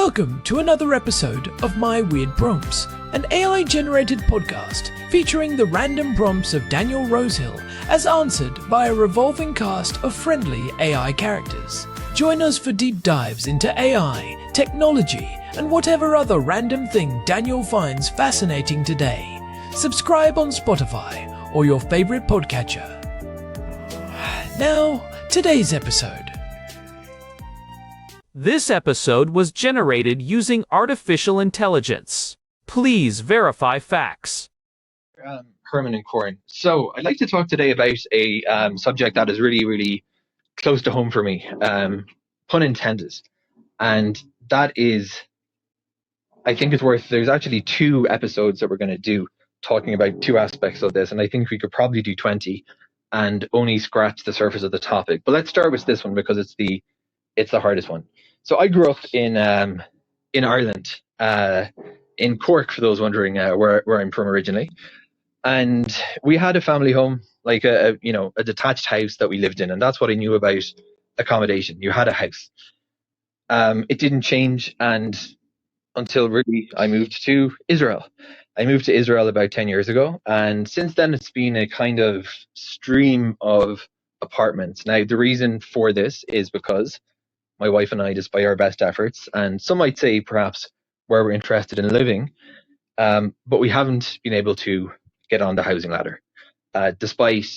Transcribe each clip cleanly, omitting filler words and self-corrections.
Welcome to another episode of My Weird Prompts, an AI-generated podcast featuring the random prompts of Daniel Rosehill as answered by a revolving cast of friendly AI characters. Join us for deep dives into AI, technology, and whatever other random thing Daniel finds fascinating today. Subscribe on Spotify or your favorite podcatcher. Now, today's episode. This episode was generated using artificial intelligence. Please verify facts. Herman and Corn. So I'd like to talk today about a subject that is really, really close to home for me, pun intended. And that is, I think it's worth, there's actually 2 episodes that we're going to do talking about 2 aspects of this. And I think we could probably do 20 and only scratch the surface of the topic. But let's start with this one because it's the hardest one. So I grew up in Ireland, in Cork, for those wondering where I'm from originally. And we had a family home, like a detached house that we lived in, and that's what I knew about accommodation. You had a house. It didn't change, and until really I moved to Israel. I moved to Israel about 10 years ago, and since then it's been a kind of stream of apartments. Now, the reason for this is because my wife and I, despite our best efforts, and some might say perhaps where we're interested in living, but we haven't been able to get on the housing ladder, despite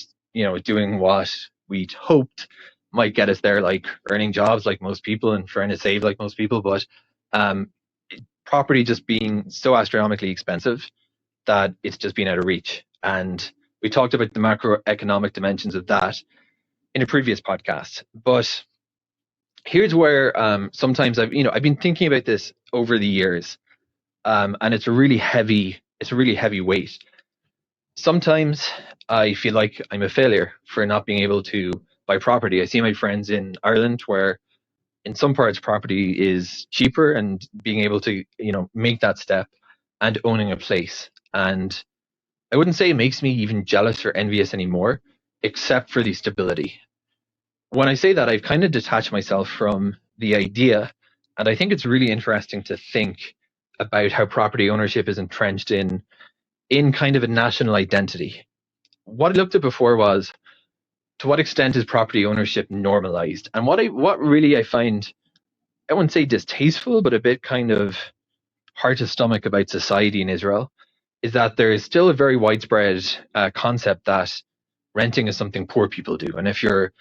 doing what we'd hoped might get us there, like earning jobs like most people and trying to save like most people, but property just being so astronomically expensive that it's just been out of reach. And we talked about the macroeconomic dimensions of that in a previous podcast, but here's where sometimes I've been thinking about this over the years, and it's a really heavy weight. Sometimes I feel like I'm a failure for not being able to buy property. I see my friends in Ireland where in some parts property is cheaper, and being able to make that step and owning a place. And I wouldn't say it makes me even jealous or envious anymore, except for the stability. When I say that, I've kind of detached myself from the idea, and I think it's really interesting to think about how property ownership is entrenched in kind of a national identity. What I looked at before was, to what extent is property ownership normalized? And what really I find, I wouldn't say distasteful, but a bit kind of hard to stomach about society in Israel, is that there is still a very widespread concept that renting is something poor people do. And if you're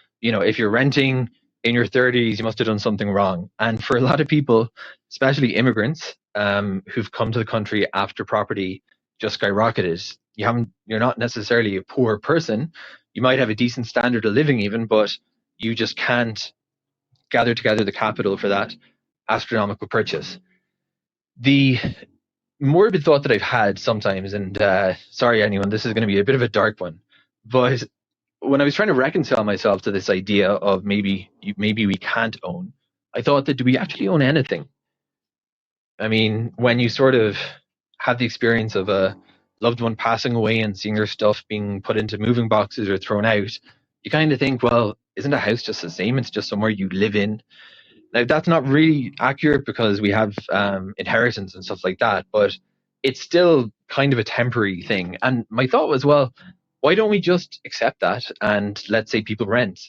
renting in your 30s, you must have done something wrong. And for a lot of people, especially immigrants, who've come to the country after property just skyrocketed, you're not necessarily a poor person. You might have a decent standard of living even, but you just can't gather together the capital for that astronomical purchase. The morbid thought that I've had sometimes, and sorry anyone, this is going to be a bit of a dark one, but when I was trying to reconcile myself to this idea of maybe we can't own, I thought that, do we actually own anything? I mean, when you sort of have the experience of a loved one passing away and seeing their stuff being put into moving boxes or thrown out, you kind of think, well, isn't a house just the same? It's just somewhere you live in. Now, that's not really accurate because we have inheritance and stuff like that, but it's still kind of a temporary thing. And my thought was, well, why don't we just accept that and let's say people rent?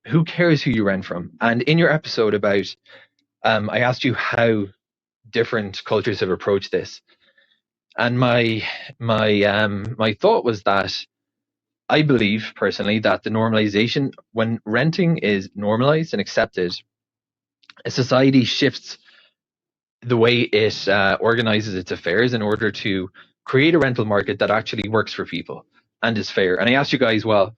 Who cares who you rent from? And in your episode about, I asked you how different cultures have approached this. And my thought was that I believe personally that the normalization, when renting is normalized and accepted, a society shifts the way it organizes its affairs in order to create a rental market that actually works for people and is fair. And I asked you guys, well,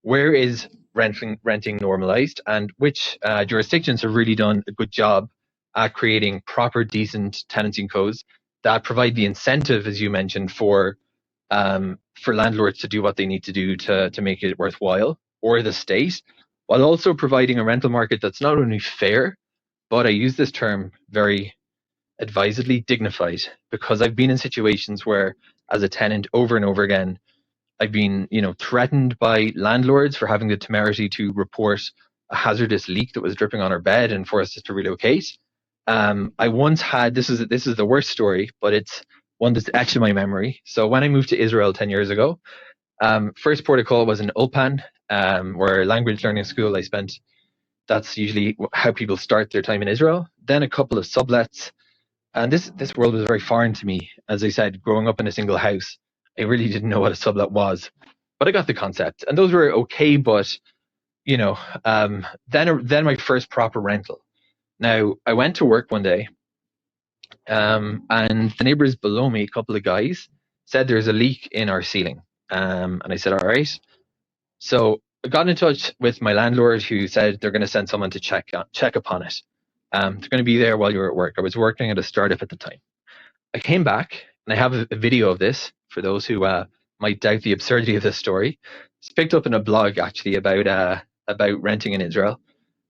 where is renting normalized, and which jurisdictions have really done a good job at creating proper, decent tenancy codes that provide the incentive, as you mentioned, for landlords to do what they need to do to make it worthwhile, or the state, while also providing a rental market that's not only fair, but I use this term very advisedly, dignified, because I've been in situations where, as a tenant, over and over again, I've been, threatened by landlords for having the temerity to report a hazardous leak that was dripping on our bed and forced us to relocate. I once had, this is the worst story, but it's one that's etched in my memory. So when I moved to Israel 10 years ago, first port of call was in Ulpan, where language learning school I spent. That's usually how people start their time in Israel. Then a couple of sublets. And this world was very foreign to me. As I said, growing up in a single house, I really didn't know what a sublet was. But I got the concept. And those were okay, but you know, then my first proper rental. Now, I went to work one day, and the neighbors below me, a couple of guys, said there's a leak in our ceiling. And I said, all right. So I got in touch with my landlord, who said they're going to send someone to check upon it. They're going to be there while you're at work. I was working at a startup at the time. I came back, and I have a video of this for those who might doubt the absurdity of this story. It's picked up in a blog actually about renting in Israel.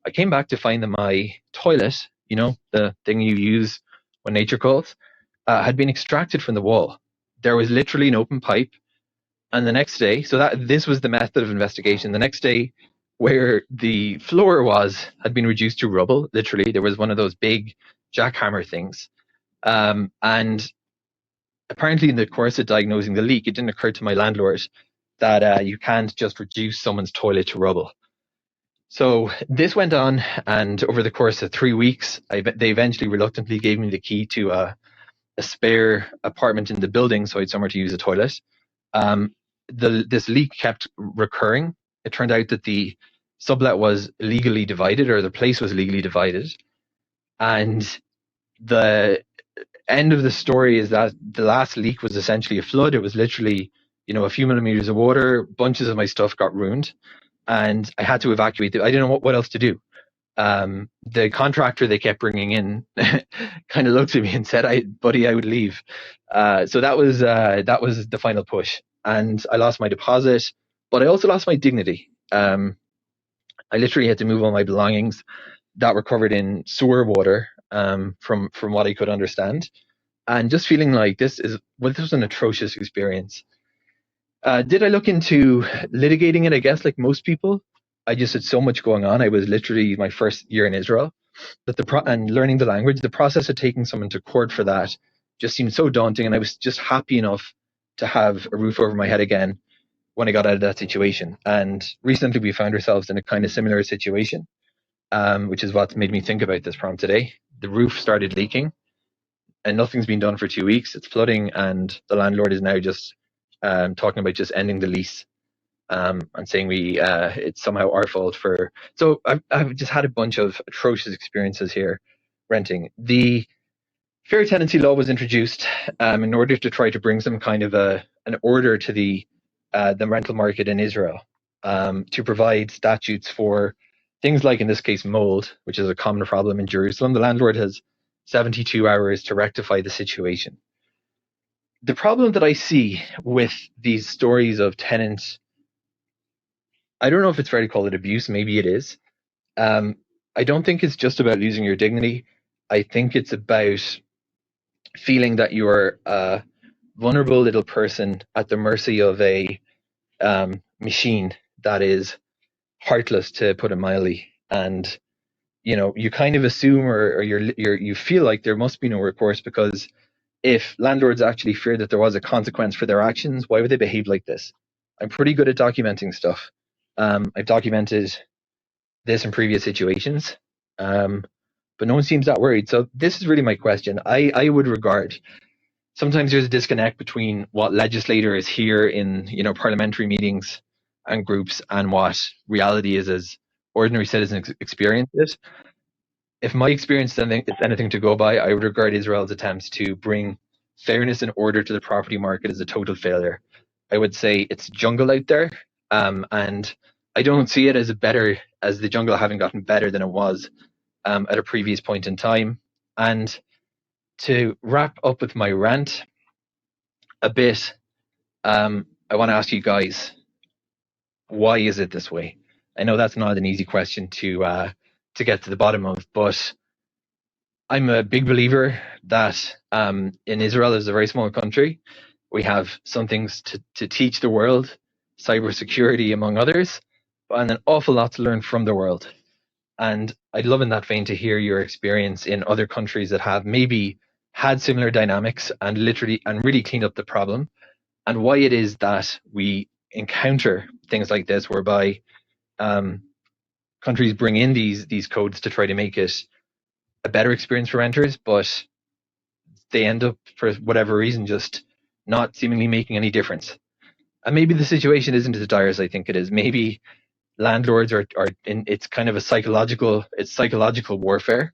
I came back to find that my toilet, you know, the thing you use when nature calls, had been extracted from the wall. There was literally an open pipe. And the next day, so this was the method of investigation. The next day, where the floor had been reduced to rubble. Literally, there was one of those big jackhammer things. And apparently, in the course of diagnosing the leak, it didn't occur to my landlord that you can't just reduce someone's toilet to rubble. So this went on, and over the course of 3 weeks, they eventually reluctantly gave me the key to a spare apartment in the building, so I had somewhere to use a toilet. This leak kept recurring. It turned out that the sublet was legally divided, or the place was legally divided. And the end of the story is that the last leak was essentially a flood. It was literally, a few millimeters of water. Bunches of my stuff got ruined, and I had to evacuate. I didn't know what else to do. The contractor they kept bringing in kind of looked at me and said, buddy, I would leave. So that was the final push. And I lost my deposit, but I also lost my dignity. I literally had to move all my belongings that were covered in sewer water, from what I could understand. And just feeling like this was an atrocious experience. Did I look into litigating it? I guess like most people. I just had so much going on. I was literally my first year in Israel, and learning the language, the process of taking someone to court for that just seemed so daunting. And I was just happy enough to have a roof over my head again when I got out of that situation. And recently we found ourselves in a kind of similar situation, which is what made me think about this prompt today. The roof started leaking and nothing's been done for 2 weeks. It's flooding, and the landlord is now just talking about just ending the lease. And saying it's somehow our fault for. So I've just had a bunch of atrocious experiences here renting. The fair tenancy law was introduced in order to try to bring some kind of an order to the rental market in Israel, to provide statutes for things like, in this case, mold, which is a common problem in Jerusalem. The landlord has 72 hours to rectify the situation. The problem that I see with these stories of tenants, I don't know if it's fair to call it abuse. Maybe it is. I don't think it's just about losing your dignity. I think it's about feeling that you're a vulnerable little person at the mercy of a machine that is heartless, to put it mildly. And you kind of assume, or you feel like there must be no recourse, because if landlords actually feared that there was a consequence for their actions, why would they behave like this? I'm pretty good at documenting stuff. I've documented this in previous situations, but no one seems that worried. So this is really my question. I would regard, sometimes there's a disconnect between what legislators hear in parliamentary meetings and groups and what reality is as ordinary citizens experience it. If my experience is anything to go by, I would regard Israel's attempts to bring fairness and order to the property market as a total failure. I would say it's jungle out there, and I don't see it as the jungle having gotten better than it was at a previous point in time. And to wrap up with my rant a bit, I want to ask you guys, why is it this way? I know that's not an easy question to get to the bottom of, but I'm a big believer that in Israel, is a very small country, we have some things to teach the world, cybersecurity among others, and an awful lot to learn from the world. And I'd love in that vein to hear your experience in other countries that have maybe had similar dynamics and really cleaned up the problem, and why it is that we encounter things like this, whereby um, countries bring in these codes to try to make it a better experience for renters, but they end up, for whatever reason, just not seemingly making any difference. And maybe the situation isn't as dire as I think it is. Maybe landlords are in, it's kind of psychological warfare,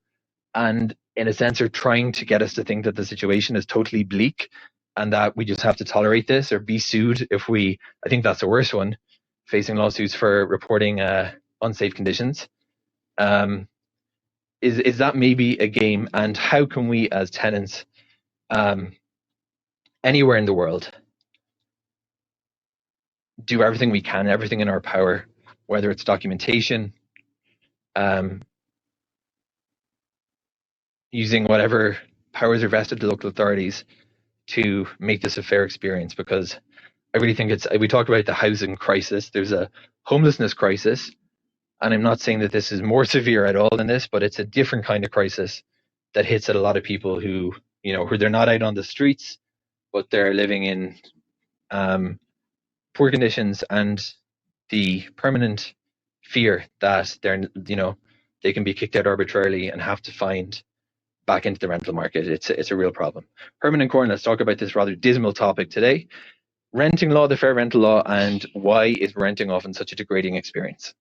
and in a sense are trying to get us to think that the situation is totally bleak and that we just have to tolerate this or be sued if we, I think that's the worst one, facing lawsuits for reporting unsafe conditions. Is that maybe a game? And how can we as tenants anywhere in the world do everything we can, everything in our power, whether it's documentation, using whatever powers are vested to local authorities to make this a fair experience? Because I really think we talked about the housing crisis. There's a homelessness crisis, and I'm not saying that this is more severe at all than this, but it's a different kind of crisis that hits at a lot of people who they're not out on the streets, but they're living in poor conditions, and the permanent fear that they can be kicked out arbitrarily and have to find back into the rental market. It's a real problem. Herman and Corn, let's talk about this rather dismal topic today: renting law, the fair rental law, and why is renting often such a degrading experience?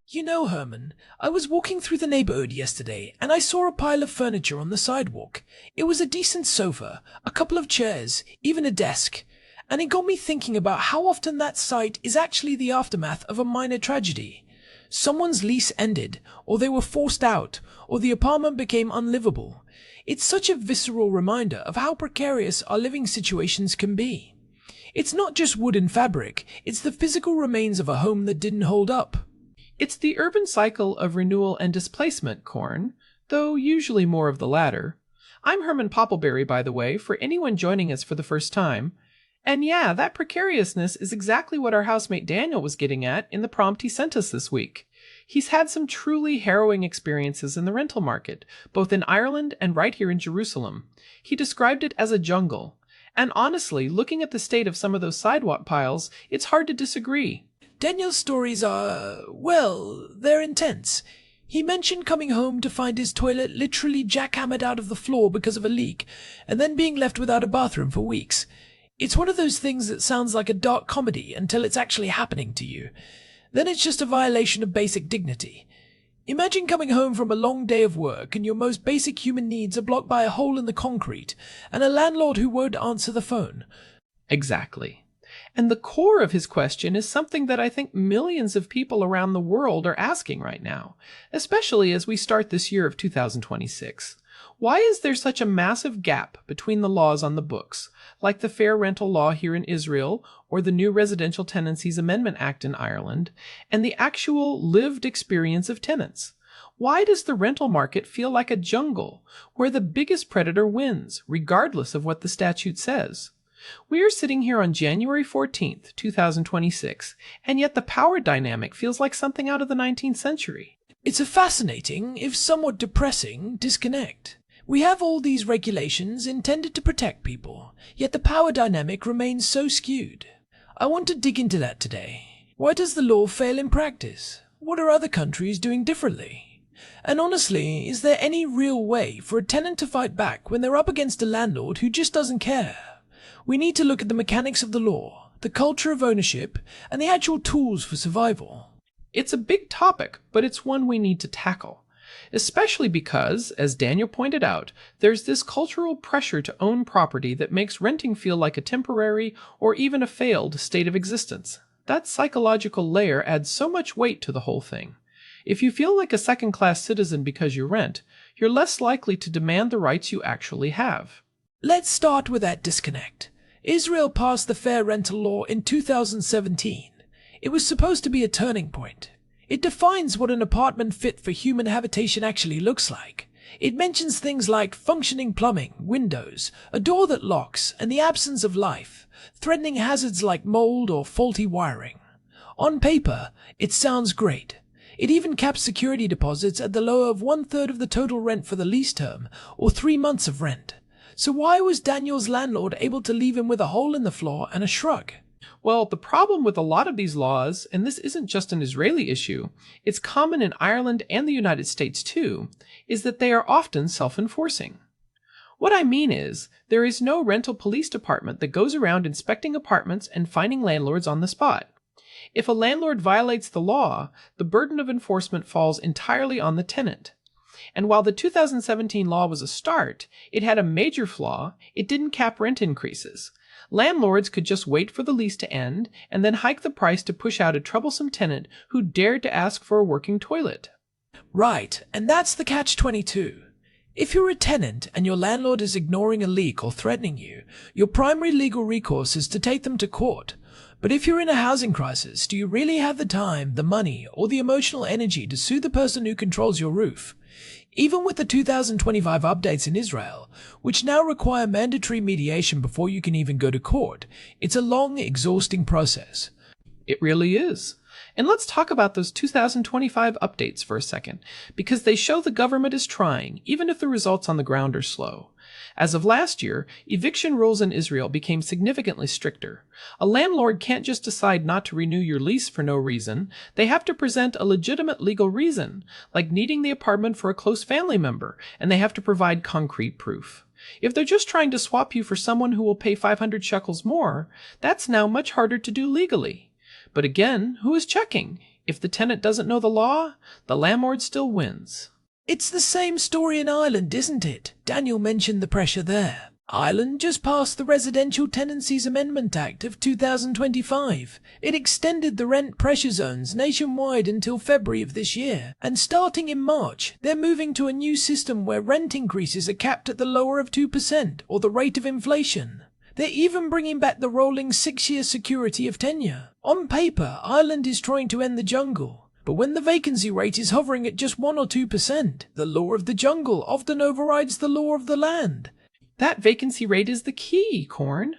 You know, Herman, I was walking through the neighborhood yesterday and I saw a pile of furniture on the sidewalk. It was a decent sofa, a couple of chairs, even a desk. And it got me thinking about how often that sight is actually the aftermath of a minor tragedy. Someone's lease ended, or they were forced out, or the apartment became unlivable. It's such a visceral reminder of how precarious our living situations can be. It's not just wood and fabric, it's the physical remains of a home that didn't hold up. It's the urban cycle of renewal and displacement, Corn, though usually more of the latter. I'm Herman Poppleberry, by the way, for anyone joining us for the first time. And yeah, that precariousness is exactly what our housemate Daniel was getting at in the prompt he sent us this week. He's had some truly harrowing experiences in the rental market, both in Ireland and right here in Jerusalem. He described it as a jungle. And honestly, looking at the state of some of those sidewalk piles, it's hard to disagree. Daniel's stories are, well, they're intense. He mentioned coming home to find his toilet literally jackhammered out of the floor because of a leak, and then being left without a bathroom for weeks. It's one of those things that sounds like a dark comedy until it's actually happening to you. Then it's just a violation of basic dignity. Imagine coming home from a long day of work and your most basic human needs are blocked by a hole in the concrete and a landlord who won't answer the phone. Exactly. And the core of his question is something that I think millions of people around the world are asking right now, especially as we start this year of 2026. Why is there such a massive gap between the laws on the books, like the Fair Rental Law here in Israel or the new Residential Tenancies Amendment Act in Ireland, and the actual lived experience of tenants? Why does the rental market feel like a jungle where the biggest predator wins, regardless of what the statute says? We are sitting here on January 14th, 2026, and yet the power dynamic feels like something out of the 19th century. It's a fascinating, if somewhat depressing, disconnect. We have all these regulations intended to protect people, yet the power dynamic remains so skewed. I want to dig into that today. Why does the law fail in practice? What are other countries doing differently? And honestly, is there any real way for a tenant to fight back when they're up against a landlord who just doesn't care? We need to look at the mechanics of the law, the culture of ownership, and the actual tools for survival. It's a big topic, but it's one we need to tackle. Especially because, as Daniel pointed out, there's this cultural pressure to own property that makes renting feel like a temporary or even a failed state of existence. That psychological layer adds so much weight to the whole thing. If you feel like a second-class citizen because you rent, you're less likely to demand the rights you actually have. Let's start with that disconnect. Israel passed the Fair Rental Law in 2017. It was supposed to be a turning point. It defines what an apartment fit for human habitation actually looks like. It mentions things like functioning plumbing, windows, a door that locks, and the absence of life, threatening hazards like mold or faulty wiring. On paper, it sounds great. It even caps security deposits at the low of 1/3 of the total rent for the lease term, or 3 months of rent. So why was Daniel's landlord able to leave him with a hole in the floor and a shrug? Well, the problem with a lot of these laws, and this isn't just an Israeli issue, it's common in Ireland and the United States too, is that they are often self-enforcing. What I mean is, there is no rental police department that goes around inspecting apartments and finding landlords on the spot. If a landlord violates the law, the burden of enforcement falls entirely on the tenant. And while the 2017 law was a start, it had a major flaw: it didn't cap rent increases. Landlords could just wait for the lease to end and then hike the price to push out a troublesome tenant who dared to ask for a working toilet. Right, and that's the catch-22. If you're a tenant and your landlord is ignoring a leak or threatening you, your primary legal recourse is to take them to court. But if you're in a housing crisis, do you really have the time, the money, or the emotional energy to sue the person who controls your roof? Even with the 2025 updates in Israel, which now require mandatory mediation before you can even go to court, it's a long, exhausting process. It really is. And let's talk about those 2025 updates for a second, because they show the government is trying, even if the results on the ground are slow. As of last year, eviction rules in Israel became significantly stricter. A landlord can't just decide not to renew your lease for no reason. They have to present a legitimate legal reason, like needing the apartment for a close family member, and they have to provide concrete proof. If they're just trying to swap you for someone who will pay 500 shekels more, that's now much harder to do legally. But again, who is checking? If the tenant doesn't know the law, the landlord still wins. It's the same story in Ireland, isn't it? Daniel mentioned the pressure there. Ireland just passed the Residential Tenancies Amendment Act of 2025. It extended the rent pressure zones nationwide until February of this year. And starting in March, they're moving to a new system where rent increases are capped at the lower of 2%, or the rate of inflation. They're even bringing back the rolling 6-year security of tenure. On paper, Ireland is trying to end the jungle. But when the vacancy rate is hovering at just 1 or 2%, the law of the jungle often overrides the law of the land. That vacancy rate is the key, Corn.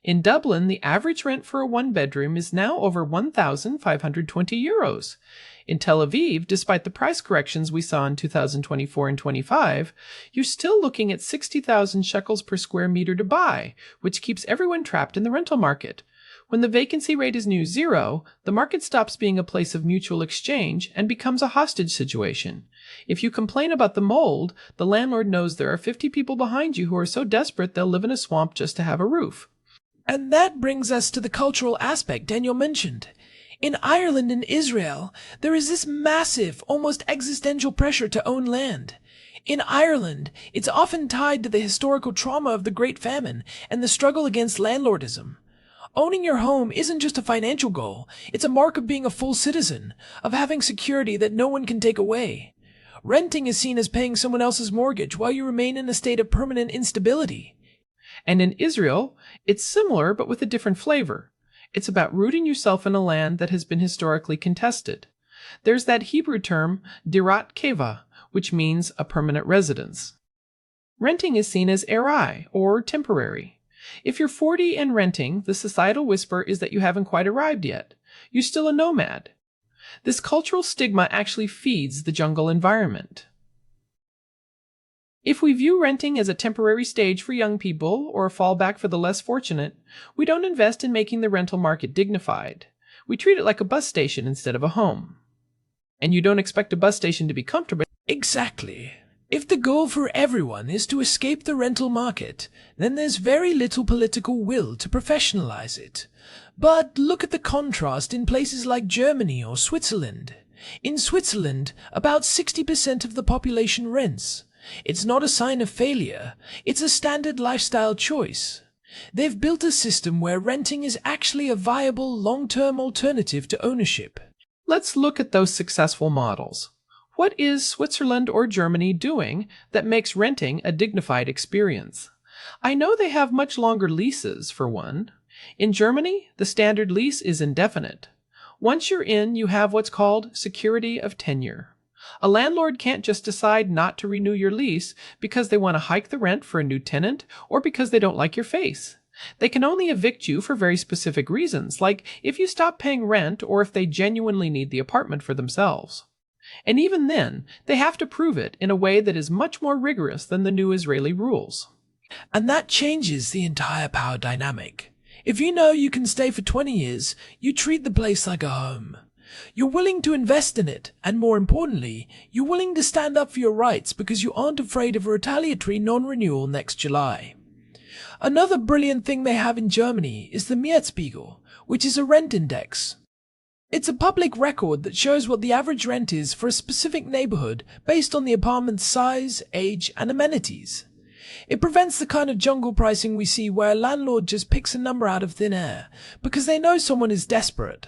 In Dublin, the average rent for a one-bedroom is now over 1,520 euros. In Tel Aviv, despite the price corrections we saw in 2024 and 25, you're still looking at 60,000 shekels per square meter to buy, which keeps everyone trapped in the rental market. When the vacancy rate is near zero, the market stops being a place of mutual exchange and becomes a hostage situation. If you complain about the mold, the landlord knows there are 50 people behind you who are so desperate they'll live in a swamp just to have a roof. And that brings us to the cultural aspect Daniel mentioned. In Ireland and Israel, there is this massive, almost existential pressure to own land. In Ireland, it's often tied to the historical trauma of the Great Famine and the struggle against landlordism. Owning your home isn't just a financial goal, it's a mark of being a full citizen, of having security that no one can take away. Renting is seen as paying someone else's mortgage while you remain in a state of permanent instability. And in Israel, it's similar but with a different flavor. It's about rooting yourself in a land that has been historically contested. There's that Hebrew term, dirat keva, which means a permanent residence. Renting is seen as erai, or temporary. If you're 40 and renting, the societal whisper is that you haven't quite arrived yet. You're still a nomad. This cultural stigma actually feeds the jungle environment. If we view renting as a temporary stage for young people or a fallback for the less fortunate, we don't invest in making the rental market dignified. We treat it like a bus station instead of a home. And you don't expect a bus station to be comfortable. Exactly. If the goal for everyone is to escape the rental market, then there's very little political will to professionalize it. But look at the contrast in places like Germany or Switzerland. In Switzerland, about 60% of the population rents. It's not a sign of failure, it's a standard lifestyle choice. They've built a system where renting is actually a viable long-term alternative to ownership. Let's look at those successful models. What is Switzerland or Germany doing that makes renting a dignified experience? I know they have much longer leases, for one. In Germany, the standard lease is indefinite. Once you're in, you have what's called security of tenure. A landlord can't just decide not to renew your lease because they want to hike the rent for a new tenant or because they don't like your face. They can only evict you for very specific reasons, like if you stop paying rent or if they genuinely need the apartment for themselves. And even then, they have to prove it in a way that is much more rigorous than the new Israeli rules. And that changes the entire power dynamic. If you know you can stay for 20 years, you treat the place like a home. You're willing to invest in it, and more importantly, you're willing to stand up for your rights because you aren't afraid of a retaliatory non-renewal next July. Another brilliant thing they have in Germany is the Mietspiegel, which is a rent index. It's a public record that shows what the average rent is for a specific neighborhood based on the apartment's size, age, and amenities. It prevents the kind of jungle pricing we see where a landlord just picks a number out of thin air because they know someone is desperate.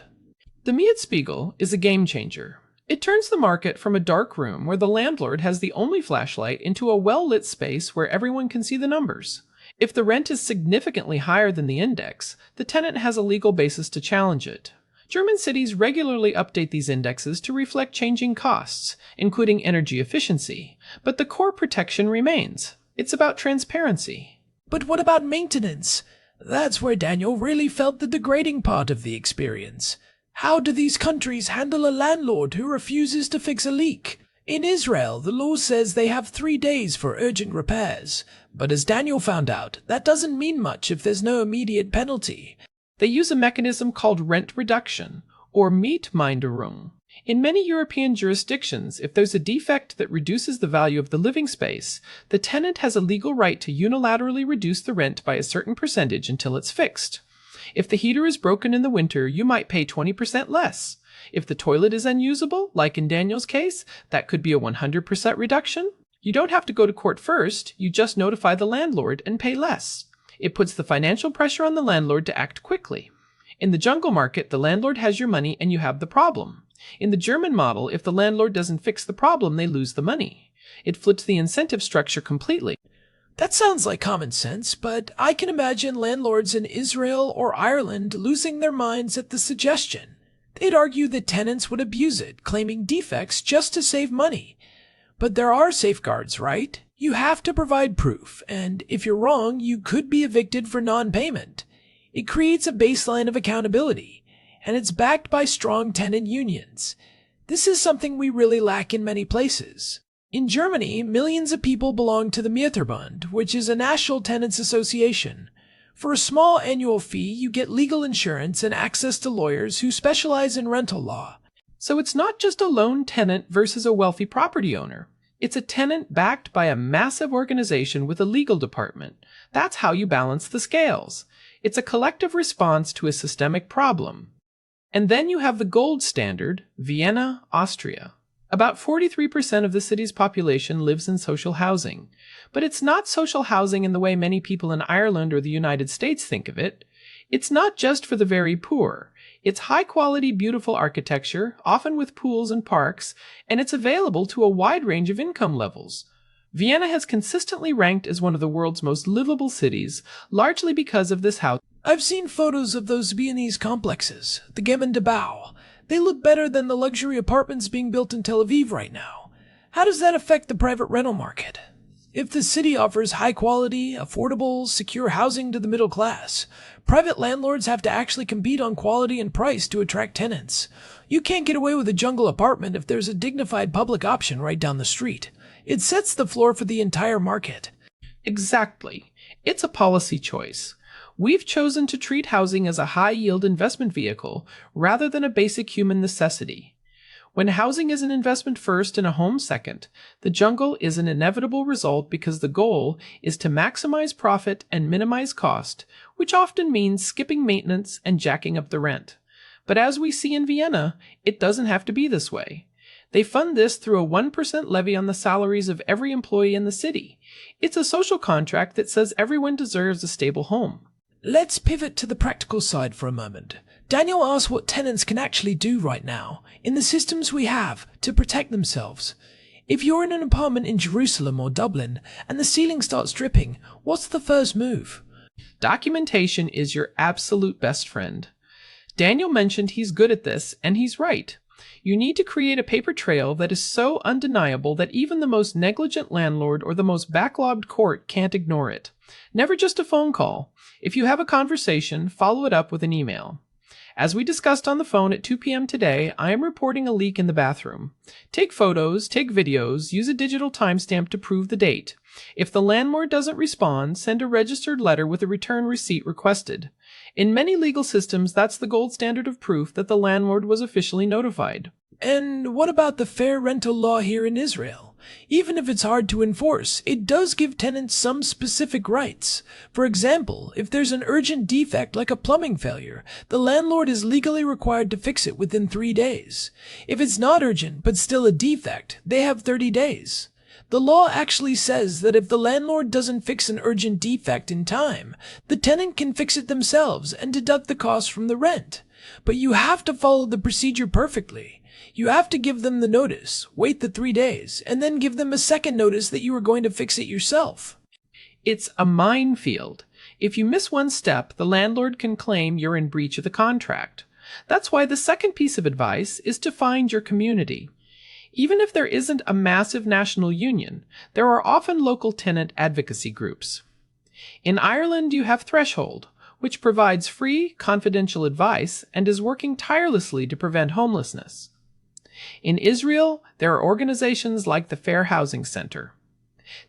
The Mietspiegel is a game changer. It turns the market from a dark room where the landlord has the only flashlight into a well-lit space where everyone can see the numbers. If the rent is significantly higher than the index, the tenant has a legal basis to challenge it. German cities regularly update these indexes to reflect changing costs, including energy efficiency, but the core protection remains. It's about transparency. But what about maintenance? That's where Daniel really felt the degrading part of the experience. How do these countries handle a landlord who refuses to fix a leak? In Israel, the law says they have 3 days for urgent repairs. But as Daniel found out, that doesn't mean much if there's no immediate penalty. They use a mechanism called rent reduction, or Mietminderung. In many European jurisdictions, if there's a defect that reduces the value of the living space, the tenant has a legal right to unilaterally reduce the rent by a certain percentage until it's fixed. If the heater is broken in the winter, you might pay 20% less. If the toilet is unusable, like in Daniel's case, that could be a 100% reduction. You don't have to go to court first, you just notify the landlord and pay less. It puts the financial pressure on the landlord to act quickly. In the jungle market, the landlord has your money and you have the problem. In the German model, if the landlord doesn't fix the problem, they lose the money. It flips the incentive structure completely. That sounds like common sense, but I can imagine landlords in Israel or Ireland losing their minds at the suggestion. They'd argue that tenants would abuse it, claiming defects just to save money. But there are safeguards, right? You have to provide proof, and if you're wrong, you could be evicted for non-payment. It creates a baseline of accountability, and it's backed by strong tenant unions. This is something we really lack in many places. In Germany, millions of people belong to the Mieterbund, which is a national tenants association. For a small annual fee, you get legal insurance and access to lawyers who specialize in rental law. So it's not just a lone tenant versus a wealthy property owner. It's a tenant backed by a massive organization with a legal department. That's how you balance the scales. It's a collective response to a systemic problem. And then you have the gold standard, Vienna, Austria. About 43% of the city's population lives in social housing. But it's not social housing in the way many people in Ireland or the United States think of it. It's not just for the very poor. It's high-quality, beautiful architecture, often with pools and parks, and it's available to a wide range of income levels. Vienna has consistently ranked as one of the world's most livable cities, largely because of this house. I've seen photos of those Viennese complexes, the Gemeindebau. They look better than the luxury apartments being built in Tel Aviv right now. How does that affect the private rental market? If the city offers high-quality, affordable, secure housing to the middle class, private landlords have to actually compete on quality and price to attract tenants. You can't get away with a jungle apartment if there's a dignified public option right down the street. It sets the floor for the entire market. Exactly. It's a policy choice. We've chosen to treat housing as a high-yield investment vehicle rather than a basic human necessity. When housing is an investment first and a home second, the jungle is an inevitable result because the goal is to maximize profit and minimize cost, which often means skipping maintenance and jacking up the rent. But as we see in Vienna, it doesn't have to be this way. They fund this through a 1% levy on the salaries of every employee in the city. It's a social contract that says everyone deserves a stable home. Let's pivot to the practical side for a moment. Daniel asked what tenants can actually do right now, in the systems we have, to protect themselves. If you're in an apartment in Jerusalem or Dublin, and the ceiling starts dripping, what's the first move? Documentation is your absolute best friend. Daniel mentioned he's good at this, and he's right. You need to create a paper trail that is so undeniable that even the most negligent landlord or the most backlogged court can't ignore it. Never just a phone call. If you have a conversation, follow it up with an email. As we discussed on the phone at 2 p.m. today, I am reporting a leak in the bathroom. Take photos, take videos, use a digital timestamp to prove the date. If the landlord doesn't respond, send a registered letter with a return receipt requested. In many legal systems, that's the gold standard of proof that the landlord was officially notified. And what about the fair rental law here in Israel? Even if it's hard to enforce, it does give tenants some specific rights. For example, if there's an urgent defect like a plumbing failure, the landlord is legally required to fix it within 3 days. If it's not urgent but still a defect, they have 30 days. The law actually says that if the landlord doesn't fix an urgent defect in time, the tenant can fix it themselves and deduct the cost from the rent. But you have to follow the procedure perfectly. You have to give them the notice, wait the 3 days, and then give them a second notice that you are going to fix it yourself. It's a minefield. If you miss one step, the landlord can claim you're in breach of the contract. That's why the second piece of advice is to find your community. Even if there isn't a massive national union, there are often local tenant advocacy groups. In Ireland, you have Threshold, which provides free, confidential advice and is working tirelessly to prevent homelessness. In Israel, there are organizations like the Fair Housing Center.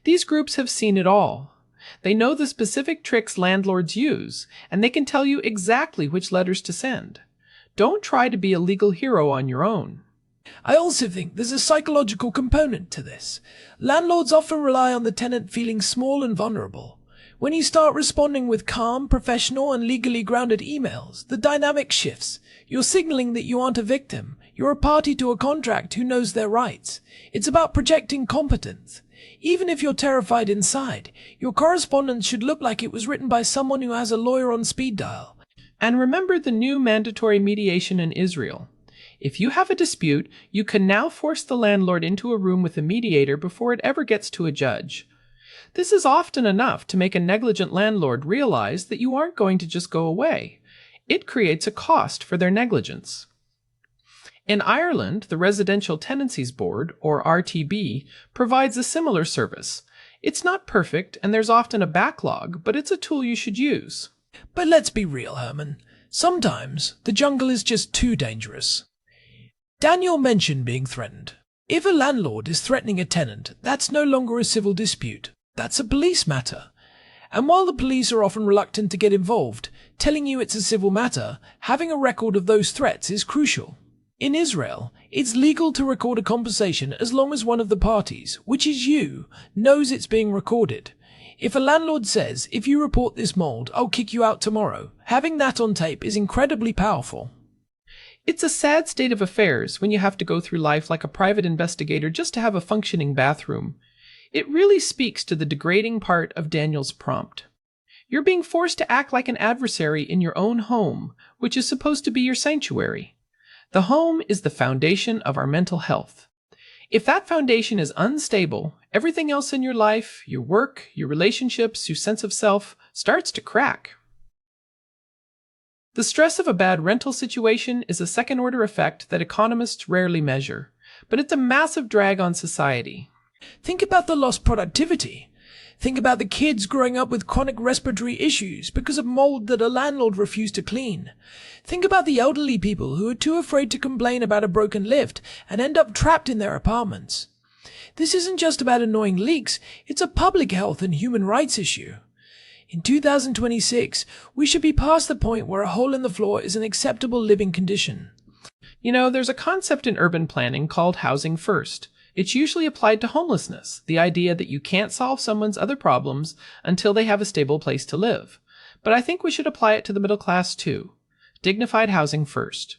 These groups have seen it all. They know the specific tricks landlords use, and they can tell you exactly which letters to send. Don't try to be a legal hero on your own. I also think there's a psychological component to this. Landlords often rely on the tenant feeling small and vulnerable. When you start responding with calm, professional, and legally grounded emails, the dynamic shifts. You're signaling that you aren't a victim. You're a party to a contract who knows their rights. It's about projecting competence. Even if you're terrified inside, your correspondence should look like it was written by someone who has a lawyer on speed dial. And remember the new mandatory mediation in Israel. If you have a dispute, you can now force the landlord into a room with a mediator before it ever gets to a judge. This is often enough to make a negligent landlord realize that you aren't going to just go away. It creates a cost for their negligence. In Ireland, the Residential Tenancies Board, or RTB, provides a similar service. It's not perfect, and there's often a backlog, but it's a tool you should use. But let's be real, Herman. Sometimes the jungle is just too dangerous. Daniel mentioned being threatened. If a landlord is threatening a tenant, that's no longer a civil dispute. That's a police matter. And while the police are often reluctant to get involved, telling you it's a civil matter, having a record of those threats is crucial. In Israel, it's legal to record a conversation as long as one of the parties, which is you, knows it's being recorded. If a landlord says, if you report this mold, I'll kick you out tomorrow, having that on tape is incredibly powerful. It's a sad state of affairs when you have to go through life like a private investigator just to have a functioning bathroom. It really speaks to the degrading part of Daniel's prompt. You're being forced to act like an adversary in your own home, which is supposed to be your sanctuary. The home is the foundation of our mental health. If that foundation is unstable, everything else in your life, your work, your relationships, your sense of self, starts to crack. The stress of a bad rental situation is a second-order effect that economists rarely measure, but it's a massive drag on society. Think about the lost productivity. Think about the kids growing up with chronic respiratory issues because of mold that a landlord refused to clean. Think about the elderly people who are too afraid to complain about a broken lift and end up trapped in their apartments. This isn't just about annoying leaks, it's a public health and human rights issue. In 2026, we should be past the point where a hole in the floor is an acceptable living condition. You know, there's a concept in urban planning called housing first. It's usually applied to homelessness, the idea that you can't solve someone's other problems until they have a stable place to live. But I think we should apply it to the middle class too. Dignified housing first.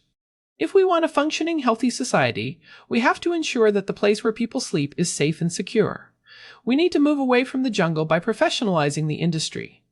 If we want a functioning, healthy society, we have to ensure that the place where people sleep is safe and secure. We need to move away from the jungle by professionalizing the industry.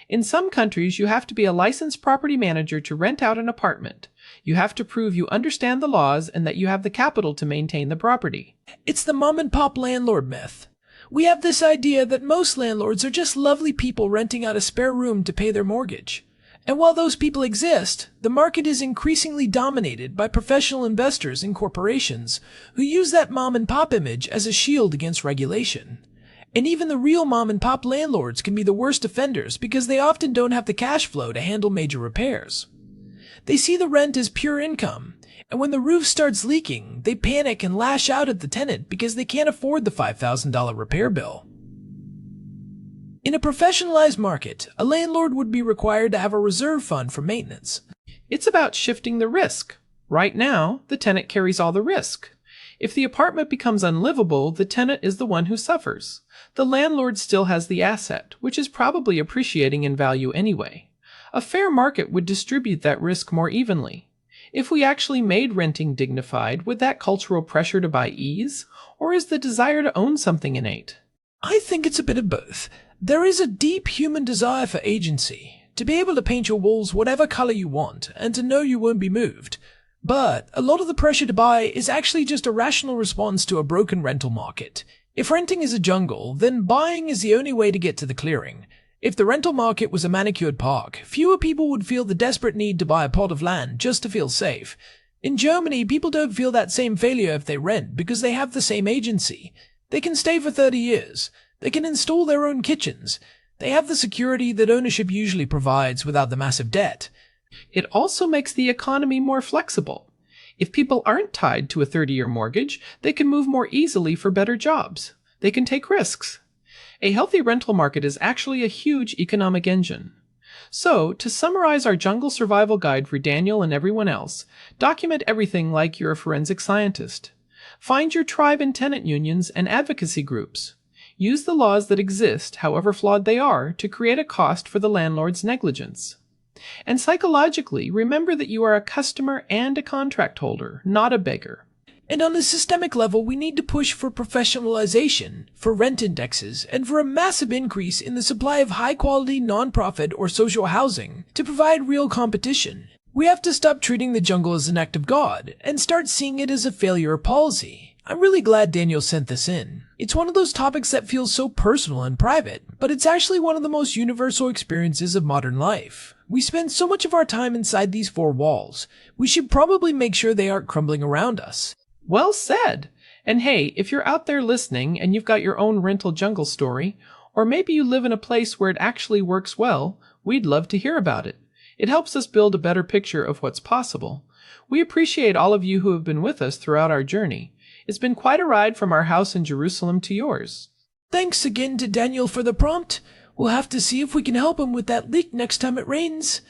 In some countries, you have to be a licensed property manager to rent out an apartment. You have to prove you understand the laws and that you have the capital to maintain the property. It's the mom-and-pop landlord myth. We have this idea that most landlords are just lovely people renting out a spare room to pay their mortgage. And while those people exist, the market is increasingly dominated by professional investors and corporations who use that mom-and-pop image as a shield against regulation. And even the real mom-and-pop landlords can be the worst offenders because they often don't have the cash flow to handle major repairs. They see the rent as pure income. And when the roof starts leaking, they panic and lash out at the tenant because they can't afford the $5,000 repair bill. In a professionalized market, a landlord would be required to have a reserve fund for maintenance. It's about shifting the risk. Right now, the tenant carries all the risk. If the apartment becomes unlivable, the tenant is the one who suffers. The landlord still has the asset, which is probably appreciating in value anyway. A fair market would distribute that risk more evenly. If we actually made renting dignified, would that cultural pressure to buy ease? Or is the desire to own something innate? I think it's a bit of both. There is a deep human desire for agency, to be able to paint your walls whatever color you want, and to know you won't be moved. But a lot of the pressure to buy is actually just a rational response to a broken rental market. If renting is a jungle, then buying is the only way to get to the clearing. If the rental market was a manicured park, fewer people would feel the desperate need to buy a plot of land just to feel safe. In Germany, people don't feel that same failure if they rent because they have the same agency. They can stay for 30 years. They can install their own kitchens. They have the security that ownership usually provides without the massive debt. It also makes the economy more flexible. If people aren't tied to a 30-year mortgage, they can move more easily for better jobs. They can take risks. A healthy rental market is actually a huge economic engine. So, to summarize our jungle survival guide for Daniel and everyone else, document everything like you're a forensic scientist. Find your tribe in tenant unions and advocacy groups. Use the laws that exist, however flawed they are, to create a cost for the landlord's negligence. And psychologically, remember that you are a customer and a contract holder, not a beggar. And on a systemic level, we need to push for professionalization, for rent indexes, and for a massive increase in the supply of high-quality non-profit or social housing to provide real competition. We have to stop treating the jungle as an act of God and start seeing it as a failure of policy. I'm really glad Daniel sent this in. It's one of those topics that feels so personal and private, but it's actually one of the most universal experiences of modern life. We spend so much of our time inside these four walls. We should probably make sure they aren't crumbling around us. Well said! And hey, if you're out there listening and you've got your own rental jungle story, or maybe you live in a place where it actually works well, we'd love to hear about it. It helps us build a better picture of what's possible. We appreciate all of you who have been with us throughout our journey. It's been quite a ride from our house in Jerusalem to yours. Thanks again to Daniel for the prompt. We'll have to see if we can help him with that leak next time it rains.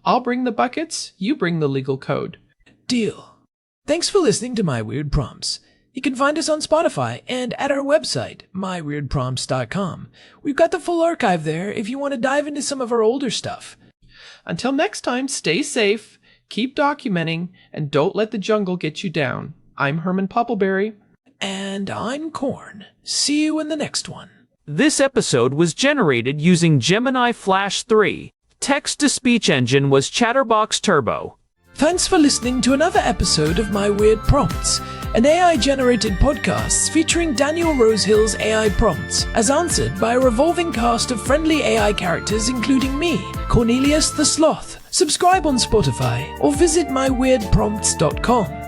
I'll bring the buckets, you bring the legal code. Deal. Thanks for listening to My Weird Prompts. You can find us on Spotify and at our website, myweirdprompts.com. We've got the full archive there if you want to dive into some of our older stuff. Until next time, stay safe, keep documenting, and don't let the jungle get you down. I'm Herman Poppleberry. And I'm Corn. See you in the next one. This episode was generated using Gemini Flash 3. Text-to-speech engine was Chatterbox Turbo. Thanks for listening to another episode of My Weird Prompts, an AI-generated podcast featuring Daniel Rosehill's AI prompts, as answered by a revolving cast of friendly AI characters including me, Cornelius the Sloth. Subscribe on Spotify or visit myweirdprompts.com.